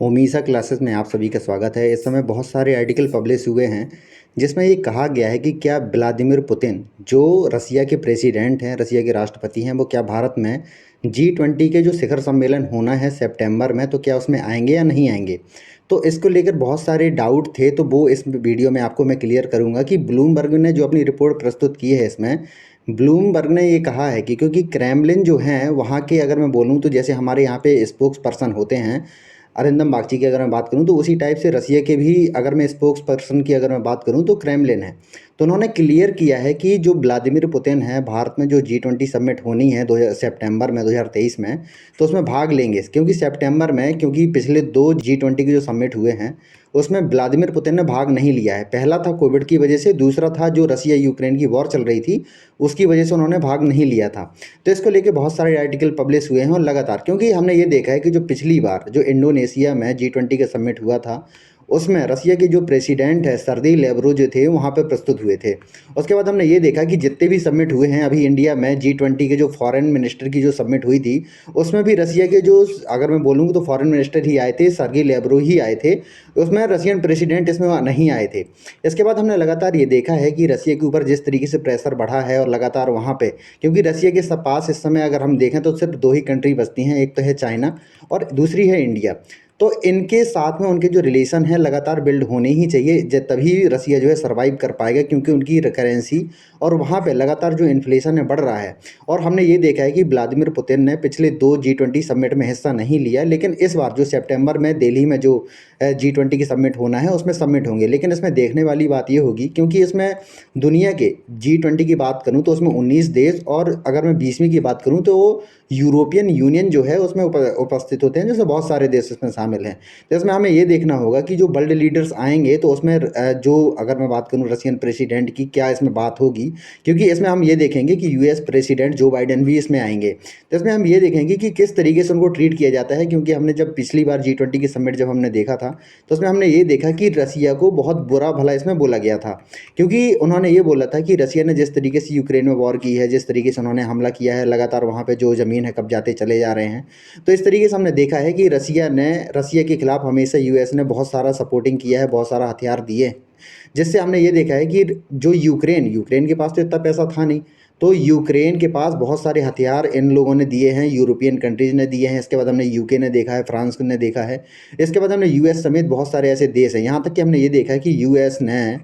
ओमीसा classes में आप सभी का स्वागत है। इस समय बहुत सारे आर्टिकल पब्लिश हुए हैं जिसमें ये कहा गया है कि क्या व्लादिमीर पुतिन जो रसिया के प्रेसिडेंट हैं, रसिया के राष्ट्रपति हैं, वो क्या भारत में G20 के जो शिखर सम्मेलन होना है सितंबर में, तो क्या उसमें आएंगे या नहीं आएंगे। तो इसको लेकर बहुत सारे डाउट थे, तो वो इस वीडियो में आपको मैं क्लियर करूंगा कि ब्लूमबर्ग ने जो अपनी रिपोर्ट प्रस्तुत की है, इसमें ब्लूमबर्ग ने ये कहा है कि क्योंकि क्रेमलिन जो है वहाँ के, अगर मैं बोलूँ तो जैसे हमारे यहाँ पे स्पोक्स पर्सन होते हैं अरिंदम बागची की, अगर मैं बात करूं तो उसी टाइप से रसिया के भी, अगर मैं स्पोक्स पर्सन की अगर मैं बात करूं तो क्रेमलिन है। तो उन्होंने क्लियर किया है कि जो व्लादिमीर पुतिन है, भारत में जो G20 समिट होनी है 2 सितंबर में 2023 में, तो उसमें भाग लेंगे। क्योंकि सितंबर में, क्योंकि पिछले 2 G20 के जो समिट हुए हैं उसमें व्लादिमीर पुतिन ने भाग नहीं लिया है। पहला था कोविड की वजह से, दूसरा था जो रसिया यूक्रेन की वॉर चल रही थी उसकी वजह से उन्होंने भाग नहीं लिया था। तो इसको लेके बहुत सारे आर्टिकल पब्लिश हुए हैं और लगातार, क्योंकि हमने ये देखा है कि जो पिछली बार जो इंडोनेशिया में G20 का समिट हुआ था उसमें रसिया के जो प्रेसिडेंट है सर्दी लेवरो जो थे वहाँ पे प्रस्तुत हुए थे। उसके बाद हमने ये देखा कि जितने भी समिट हुए हैं अभी इंडिया में G20 के, जो फॉरेन मिनिस्टर की जो समिट हुई थी उसमें भी रसिया के जो, अगर मैं बोलूँ तो फॉरेन मिनिस्टर ही आए थे, सर्गी लेवरो ही आए थे। उसमें रशियन प्रेसिडेंट इसमें नहीं आए थे। इसके बाद हमने लगातार ये देखा है कि रसिया के ऊपर जिस तरीके से प्रेशर बढ़ा है और लगातार वहाँ पे, क्योंकि रसिया के पास इस समय अगर हम देखें तो सिर्फ दो ही कंट्री बचती हैं, एक तो है चाइना और दूसरी है इंडिया। तो इनके साथ में उनके जो रिलेशन है लगातार बिल्ड होने ही चाहिए, तभी रसिया जो है सर्वाइव कर पाएगा, क्योंकि उनकी करेंसी और वहाँ पे लगातार जो इन्फ्लेशन है बढ़ रहा है। और हमने ये देखा है कि व्लादिमीर पुतिन ने पिछले 2 G20 समिट में हिस्सा नहीं लिया, लेकिन इस बार जो सितंबर में दिल्ली में जो G20 की समिट होना है उसमें समिट होंगे। लेकिन इसमें देखने वाली बात ये होगी, क्योंकि इसमें दुनिया के G20 की बात करूँ तो उसमें 19 देश, और अगर मैं 20वीं की बात करूँ तो वो यूरोपियन यूनियन जो है उसमें उपस्थित होते हैं, जिसमें बहुत सारे देश इसमें शामिल हैं। तो इसमें हमें ये देखना होगा कि जो वर्ल्ड लीडर्स आएंगे तो उसमें जो, अगर मैं बात करूँ रशियन प्रेसिडेंट की, क्या इसमें बात होगी। क्योंकि इसमें हम ये देखेंगे कि US प्रेसिडेंट जो बाइडेन भी इसमें आएंगे। तो इसमें हम ये देखेंगे कि किस तरीके से उनको ट्रीट किया जाता है। क्योंकि हमने जब पिछली बार G20 की समिट जब हमने देखा था तो उसमें हमने ये देखा कि रसिया को बहुत बुरा भला इसमें बोला गया था। क्योंकि उन्होंने ये बोला था कि रसिया ने जिस तरीके से यूक्रेन में वॉर की है, जिस तरीके से उन्होंने हमला किया है, लगातार वहाँ पे जो ज़मीन है कब्जाते चले जा रहे हैं। तो इस तरीके से हमने देखा है कि रसिया के खिलाफ हमेशा US ने बहुत सारा सपोर्टिंग किया है, बहुत सारा हथियार दिए। जिससे हमने ये देखा है कि जो यूक्रेन यूक्रेन के पास तो इतना पैसा था नहीं, तो यूक्रेन के पास बहुत सारे हथियार इन लोगों ने दिए हैं, यूरोपियन कंट्रीज़ ने दिए हैं। इसके बाद हमने UK ने देखा है, फ्रांस ने देखा है। इसके बाद हमने US समेत बहुत सारे ऐसे देश हैं, यहाँ तक कि हमने ये देखा है कि US ने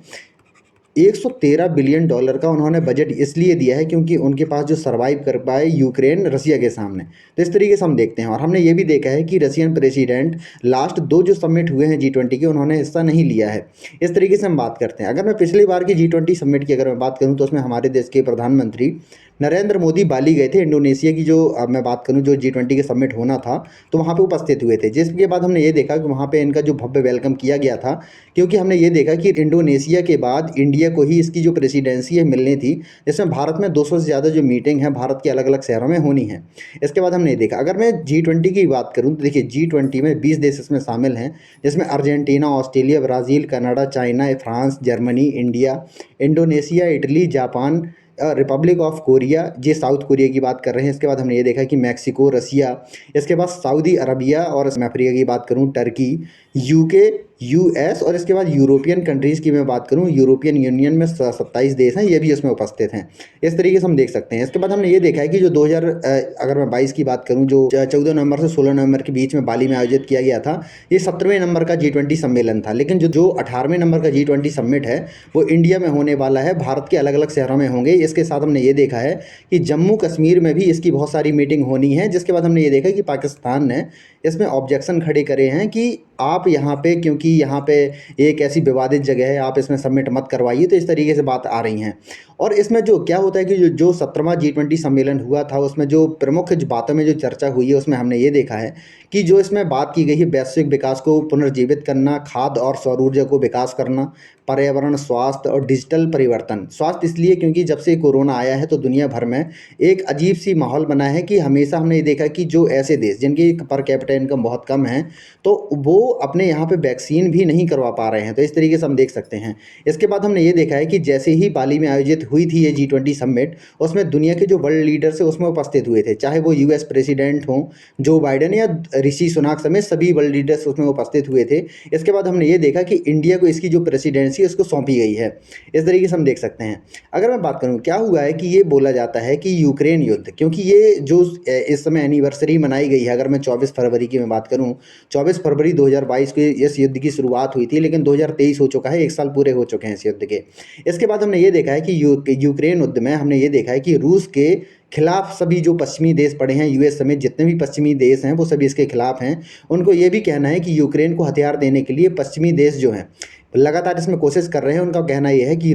$113 बिलियन का उन्होंने बजट इसलिए दिया है क्योंकि उनके पास जो सर्वाइव कर पाए यूक्रेन रसिया के सामने। तो इस तरीके से हम देखते हैं। और हमने ये भी देखा है कि रशियन प्रेसिडेंट लास्ट 2 जो समिट हुए हैं G20 के, उन्होंने हिस्सा नहीं लिया है। इस तरीके से हम बात करते हैं। अगर मैं पिछली बार की G20 समिट की अगर मैं बात करूँ तो उसमें हमारे देश के प्रधानमंत्री नरेंद्र मोदी बाली गए थे। इंडोनेशिया की जो, अब मैं बात करूं जो G20 के समिट होना था तो वहाँ पे उपस्थित हुए थे। जिसके बाद हमने ये देखा कि वहाँ पे इनका जो भव्य वेलकम किया गया था, क्योंकि हमने ये देखा कि इंडोनेशिया के बाद इंडिया को ही इसकी जो प्रेसिडेंसी है मिलनी थी, जिसमें भारत में 200 से ज़्यादा जो मीटिंग है भारत के अलग अलग शहरों में होनी है। इसके बाद हमने ये देखा, अगर मैं G20 की बात करूँ तो देखिए G20 में 20 देश इसमें शामिल हैं, जिसमें Argentina, Australia, Brazil, Canada, China, France, Germany, India, Indonesia, Italy, Japan, Republic of Korea, ये साउथ कोरिया की बात कर रहे हैं। इसके बाद हमने ये देखा कि मैक्सिको, रसिया, इसके बाद सऊदी अरबिया, और मैं अफ्रीका की बात करूँ टर्की, UK, US, और इसके बाद यूरोपियन कंट्रीज़ की मैं बात करूँ, यूरोपियन यूनियन में 27 देश हैं, ये भी उसमें उपस्थित हैं। इस तरीके से हम देख सकते हैं। इसके बाद हमने ये देखा है कि जो 2000 अगर मैं 22 की बात करूँ, जो 14 नवंबर से 16 नवंबर के बीच में बाली में आयोजित किया गया था, ये 17वें नंबर का G20 सम्मेलन था। लेकिन जो 18वें नंबर का G20 समिट है वो इंडिया में होने वाला है, भारत के अलग अलग शहरों में होंगे। इसके साथ हमने ये देखा है कि जम्मू कश्मीर में भी इसकी बहुत सारी मीटिंग होनी है। जिसके बाद हमने ये देखा कि पाकिस्तान ने इसमें ऑब्जेक्शन खड़े करे हैं कि आप यहाँ पे, क्योंकि यहाँ पे एक ऐसी विवादित जगह है, आप इसमें सबमिट मत करवाइए। तो इस तरीके से बात आ रही हैं। और इसमें जो क्या होता है कि जो 17वां G20 सम्मेलन हुआ था उसमें जो प्रमुख बातों में जो चर्चा हुई है उसमें हमने ये देखा है कि जो इसमें बात की गई है वैश्विक विकास को पुनर्जीवित करना, खाद्य और सौर ऊर्जा को विकास करना, पर्यावरण, स्वास्थ्य और डिजिटल परिवर्तन। स्वास्थ्य इसलिए क्योंकि जब से कोरोना आया है तो दुनिया भर में एक अजीब सी माहौल बना है कि हमेशा हमने ये देखा कि जो ऐसे देश जिनकी पर कैपिटा इनकम बहुत कम है, तो वो अपने यहाँ पे वैक्सीन भी नहीं करवा पा रहे हैं। तो इस तरीके से हम देख सकते हैं। इसके बाद हमने ये देखा है कि जैसे ही बाली में आयोजित हुई थी ये G20 समिट, उसमें दुनिया के जो वर्ल्ड लीडर्स है उसमें उपस्थित हुए थे, चाहे वो यूएस प्रेसिडेंट हों जो बाइडेन या ऋषि सुनाक समेत सभी वर्ल्ड लीडर्स उसमें उपस्थित हुए थे। इसके बाद हमने ये देखा कि इंडिया को इसकी जो प्रेसिडेंसी है उसको सौंपी गई है। इस तरीके से हम देख सकते हैं। अगर मैं बात करूँ, क्या हुआ है कि ये बोला जाता है कि यूक्रेन युद्ध, क्योंकि ये जो इस समय एनिवर्सरी मनाई गई है, अगर मैं 24 फरवरी की मैं बात करूँ, 24 फरवरी 2022 को इस युद्ध की शुरुआत हुई थी, लेकिन 2023 हो चुका है, 1 साल पूरे हो चुके हैं इस युद्ध के। इसके बाद हमने ये देखा है कि यूक्रेन युद्ध में हमने ये देखा है कि रूस के खिलाफ सभी जो पश्चिमी देश पड़े हैं, यूएस समेत जितने भी पश्चिमी देश हैं वो सभी इसके खिलाफ हैं। उनको ये भी कहना है कि यूक्रेन को हथियार देने के लिए पश्चिमी देश जो हैं लगातार इसमें कोशिश कर रहे हैं। उनका कहना ये है कि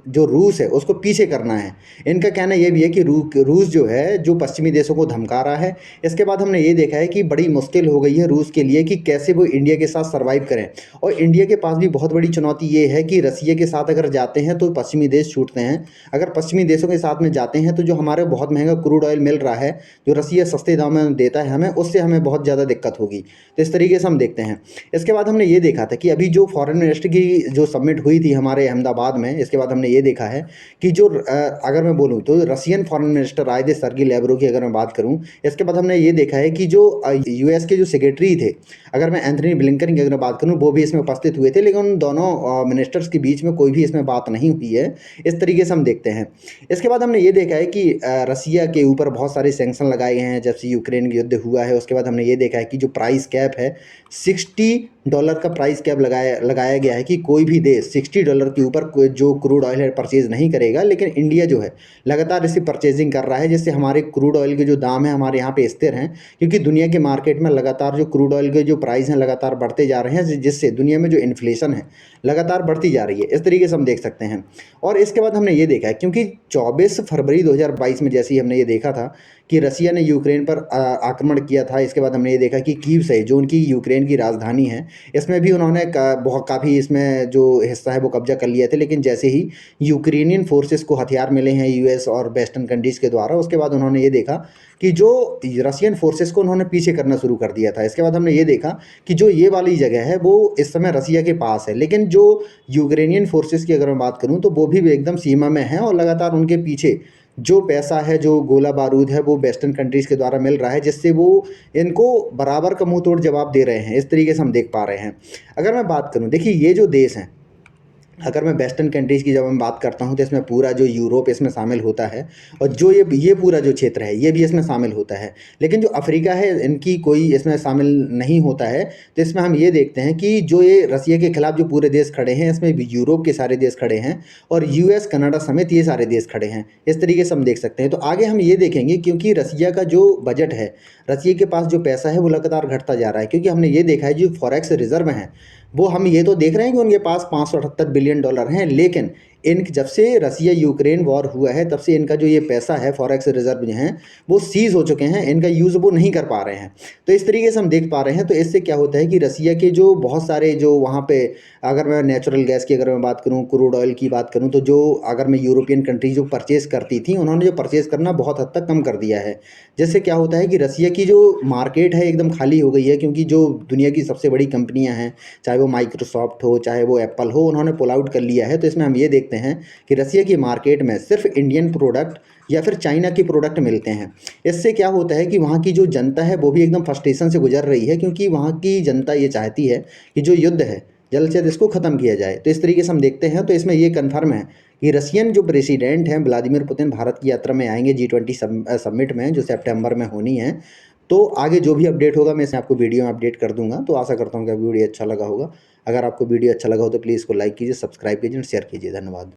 जो रूस है उसको पीछे करना है। इनका कहना ये भी है कि रूस जो है जो पश्चिमी देशों को धमका रहा है। इसके बाद हमने ये देखा है कि बड़ी मुश्किल हो गई है रूस के लिए कि कैसे वो इंडिया के साथ सर्वाइव करें। और इंडिया के पास भी बहुत बड़ी चुनौती ये है कि रसिया के साथ अगर जाते हैं तो पश्चिमी देश छूटते हैं, अगर पश्चिमी देशों के साथ में जाते हैं तो जो हमारे बहुत महंगा क्रूड ऑयल मिल रहा है, जो रसिया सस्ते दाम में देता है हमें, उससे हमें बहुत ज़्यादा दिक्कत होगी। तो इस तरीके से हम देखते हैं। इसके बाद हमने ये देखा था कि अभी जो फॉरेन मिनिस्टर की जो समिट हुई थी हमारे अहमदाबाद में, इसके बाद हमने ये देखा है कि जो अगर मैं बोलूँ तो रशियन फॉरेन मिनिस्टर आए थे सर्गी लैवरोव की, अगर मैं बात करूँ। इसके बाद हमने ये देखा है कि जो यूएस के जो सेक्रेटरी थे, अगर मैं एंथनी ब्लिंकन की अगर बात करूँ, वो भी इसमें उपस्थित हुए थे, लेकिन उन दोनों मिनिस्टर्स के बीच में कोई भी इसमें बात नहीं हुई है। इस तरीके से हम देखते हैं। इसके बाद हमने ये देखा है कि रसिया के ऊपर बहुत सारे सैंक्शन लगाए गए हैं जब से यूक्रेन युद्ध हुआ है। उसके बाद हमने ये देखा है कि जो प्राइस कैप है, $60 का प्राइस कैप लगाया गया है कि कोई भी देश $60 के ऊपर जो क्रूड ऑयल है परचेज़ नहीं करेगा। लेकिन इंडिया जो है लगातार इसकी परचेजिंग कर रहा है, जिससे हमारे क्रूड ऑयल के जो दाम है हमारे यहाँ पे स्थिर हैं, क्योंकि दुनिया के मार्केट में लगातार जो क्रूड ऑयल के जो प्राइस हैं लगातार बढ़ते जा रहे हैं, जिससे दुनिया में जो इन्फ्लेशन है लगातार बढ़ती जा रही है। इस तरीके से हम देख सकते हैं। और इसके बाद हमने ये देखा है, क्योंकि 24 फरवरी 2022 में जैसे ही हमने ये देखा था कि रसिया ने यूक्रेन पर आक्रमण किया था, इसके बाद हमने ये देखा कि कीव से जो उनकी यूक्रेन की राजधानी है, इसमें भी उन्होंने काफ़ी इसमें जो हिस्सा है वो कब्जा कर लिया था। लेकिन जैसे ही यूक्रेनियन फोर्सेस को हथियार मिले हैं यूएस और वेस्टर्न कंट्रीज़ के द्वारा, उसके बाद उन्होंने ये देखा कि जो रशियन फोर्सेस को उन्होंने पीछे करना शुरू कर दिया था। इसके बाद हमने ये देखा कि जो ये वाली जगह है वो इस समय रसिया के पास है, लेकिन जो यूक्रेनियन फोर्सेस की अगर मैं बात करूँ तो वो भी एकदम सीमा में हैं और लगातार उनके पीछे जो पैसा है, जो गोला बारूद है, वो वेस्टर्न कंट्रीज़ के द्वारा मिल रहा है, जिससे वो इनको बराबर का मुंह तोड़ जवाब दे रहे हैं। इस तरीके से हम देख पा रहे हैं। अगर मैं बात करूं, देखिए ये जो देश हैं, अगर मैं वेस्टर्न कंट्रीज़ की जब मैं बात करता हूँ तो इसमें पूरा जो यूरोप इसमें शामिल होता है, और जो ये पूरा जो क्षेत्र है ये भी इसमें शामिल होता है। लेकिन जो अफ्रीका है इनकी कोई इसमें शामिल नहीं होता है। तो इसमें हम ये देखते हैं कि जो ये रसिया के खिलाफ जो पूरे देश खड़े हैं, इसमें भी यूरोप के सारे देश खड़े हैं और यूएस कनाडा समेत ये सारे देश खड़े हैं। इस तरीके से हम देख सकते हैं। तो आगे हम ये देखेंगे, क्योंकि रसिया का जो बजट है, रसिया के पास जो पैसा है वो लगातार घटता जा रहा है, क्योंकि हमने ये देखा है जो फॉरेक्स रिजर्व हैं वो हम ये तो देख रहे हैं कि उनके पास $578 बिलियन हैं, लेकिन जब से रसिया यूक्रेन वॉर हुआ है तब से इनका जो ये पैसा है फॉरेक्स रिजर्व जो हैं वो सीज हो चुके हैं, इनका यूज़ वो नहीं कर पा रहे हैं। तो इस तरीके से हम देख पा रहे हैं। तो इससे क्या होता है कि रसिया के जो बहुत सारे जो वहाँ पे, अगर मैं नेचुरल गैस की अगर मैं बात करूँ, क्रूड ऑयल की बात करूँ, तो जो अगर मैं यूरोपियन कंट्री जो परचेज़ करती थी उन्होंने जो परचेज़ करना बहुत हद तक कम कर दिया है। जिससे क्या होता है कि रसिया की जो मार्केट है एकदम खाली हो गई है, क्योंकि जो दुनिया की सबसे बड़ी कंपनियाँ हैं, चाहे वो माइक्रोसॉफ्ट हो चाहे वो एप्पल हो, उन्होंने पुल आउट कर लिया है। तो इसमें हम ये देखते हैं कि रसिया की मार्केट में सिर्फ इंडियन प्रोडक्ट या फिर चाइना के प्रोडक्ट मिलते हैं। इससे क्या होता है कि वहाँ की जो जनता है वो भी एकदम फ्रस्ट्रेशन से गुजर रही है, क्योंकि वहाँ की जनता ये चाहती है कि जो युद्ध है जल्द से जल्द इसको ख़त्म किया जाए। तो इस तरीके से हम देखते हैं। तो इसमें ये कन्फर्म है कि रशियन जो प्रेसिडेंट हैं व्लादिमीर पुतिन भारत की यात्रा में आएंगे G20 समिट में, जो सितंबर में होनी है। तो आगे जो भी अपडेट होगा मैं इसे आपको वीडियो में अपडेट कर दूंगा। तो आशा करता हूँ कि आपको वीडियो अच्छा लगा होगा। अगर आपको वीडियो अच्छा लगा हो तो प्लीज़ इसको लाइक कीजिए, सब्सक्राइब कीजिए और शेयर कीजिए। धन्यवाद।